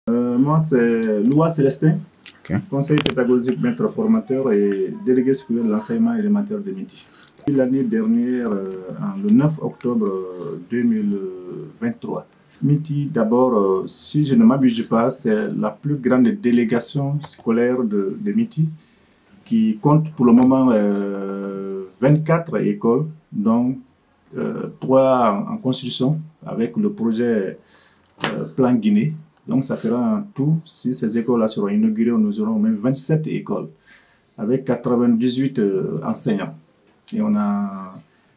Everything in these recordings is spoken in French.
Moi, c'est Louis Célestin, conseiller pédagogique, maître formateur et délégué supérieur de l'enseignement élémentaire de Miti. L'année dernière, le 9 octobre 2023, Miti, d'abord, si je ne m'abuse pas, c'est la plus grande délégation scolaire de Miti qui compte pour le moment 24 écoles, dont 3 en construction avec le projet Plan Guinée. Donc ça fera en tout, si ces écoles-là seront inaugurées, nous aurons au moins 27 écoles avec 98 enseignants. Et on a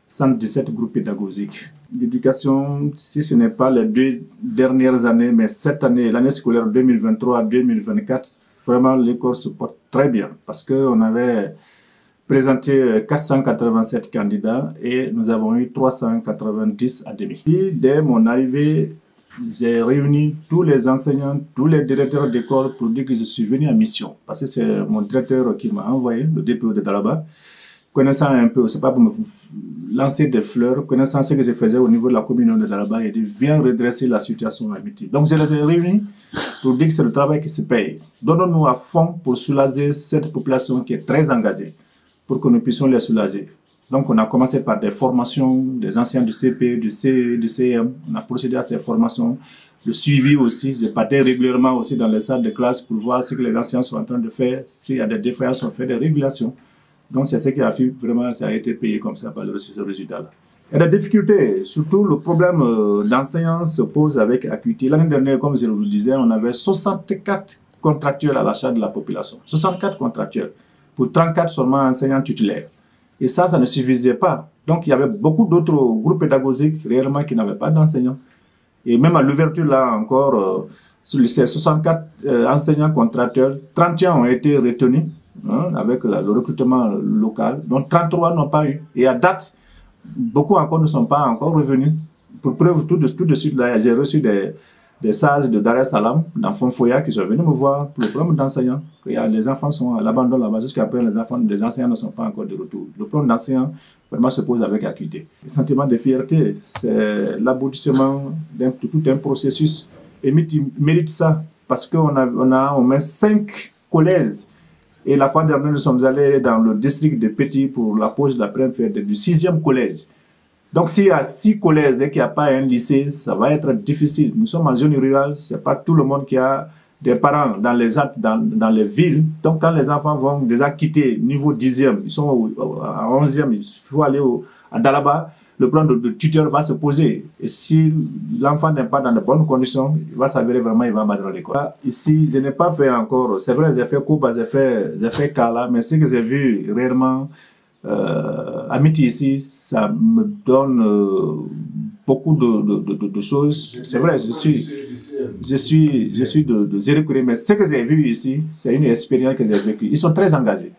117 groupes pédagogiques. L'éducation, si ce n'est pas les 2 dernières années, mais cette année, l'année scolaire 2023-2024, vraiment l'école se porte très bien parce qu'on avait présenté 487 candidats et nous avons eu 390 admis. Et dès mon arrivée, j'ai réuni tous les enseignants, tous les directeurs d'école pour dire que je suis venu en mission. Parce que c'est mon directeur qui m'a envoyé, le DPO de Dalaba, connaissant un peu, c'est pas pour me lancer des fleurs, connaissant ce que je faisais au niveau de la commune de Dalaba, et de bien redresser la situation à Miti. Donc je les ai réunis pour dire que c'est le travail qui se paye. Donnons-nous à fond pour soulager cette population qui est très engagée, pour que nous puissions les soulager. Donc, on a commencé par des formations des anciens du CP, du CM. On a procédé à ces formations. Le suivi aussi. J'ai parté régulièrement aussi dans les salles de classe pour voir ce que les anciens sont en train de faire. S'il y a des défaillances, on fait des régulations. Donc, c'est ce qui a fait vraiment, ça a été payé comme ça par le résultat-là. Il y a des difficultés. Surtout, le problème d'enseignants se pose avec acuité. L'année dernière, comme je vous le disais, on avait 64 contractuels à l'achat de la population. 64 contractuels pour 34 seulement enseignants titulaires. Et ça ne suffisait pas. Donc, il y avait beaucoup d'autres groupes pédagogiques réellement qui n'avaient pas d'enseignants. Et même à l'ouverture, là encore, sur les 64 enseignants contractuels, 31 ont été retenus avec le recrutement local. Donc, 33 n'ont pas eu. Et à date, beaucoup encore ne sont pas encore revenus. Pour preuve, tout de suite, j'ai reçu des sages de Dar es Salaam, d'enfants Foya, qui sont venus me voir pour le problème d'enseignants. Les enfants sont à l'abandon là-bas, jusqu'à présent, les enseignants ne sont pas encore de retour. Le problème d'enseignants, vraiment, se pose avec acuité. Le sentiment de fierté, c'est l'aboutissement de tout un processus. Et Miti mérite ça, parce qu'on a au moins 5 collèges. Et la fois dernière, nous sommes allés dans le district de Petit pour la pose de la première fête du 6e collège. Donc, s'il y a 6 collèges et qu'il n'y a pas un lycée, ça va être difficile. Nous sommes en zone rurale, ce n'est pas tout le monde qui a des parents dans les Alpes, dans les villes. Donc, quand les enfants vont déjà quitter niveau 10e, ils sont à 11e, il faut aller à Dalaba, le problème de tuteur va se poser. Et si l'enfant n'est pas dans de bonnes conditions, il va s'avérer vraiment, il va battre l'école. Ici, je n'ai pas fait encore, c'est vrai, j'ai fait Kouba, j'ai fait Kala, mais ce que j'ai vu réellement, à Miti ici, ça me donne beaucoup de choses. C'est vrai, je suis de Zérékouré, mais ce que j'ai vu ici, c'est une expérience que j'ai vécue. Ils sont très engagés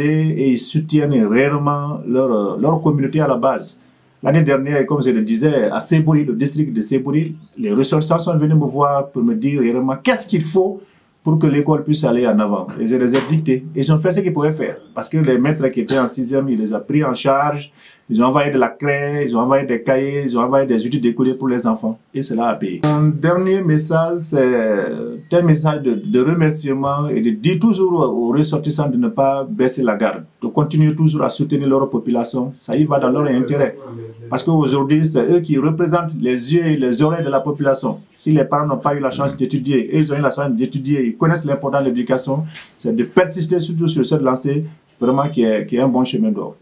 et ils soutiennent réellement leur communauté à la base. L'année dernière, comme je le disais, à Sebouri, le district de Sebouri, les ressortissants sont venus me voir pour me dire réellement qu'est-ce qu'il faut pour que l'école puisse aller en avant. Et je les ai dictés. Et ils ont fait ce qu'ils pouvaient faire. Parce que les maîtres qui étaient en 6e, ils les ont pris en charge. Ils ont envoyé de la craie, ils ont envoyé des cahiers, ils ont envoyé des outils d'école pour les enfants. Et cela a payé. Mon dernier message, c'est un message de remerciement et de dire toujours aux ressortissants de ne pas baisser la garde. De continuer toujours à soutenir leur population. Ça y va dans leur intérêt. Parce qu'aujourd'hui, c'est eux qui représentent les yeux et les oreilles de la population. Si les parents n'ont pas eu la chance d'étudier, et ils ont eu la chance d'étudier, ils connaissent l'importance de l'éducation, c'est de persister surtout sur cette lancée, vraiment qui est un bon chemin d'or.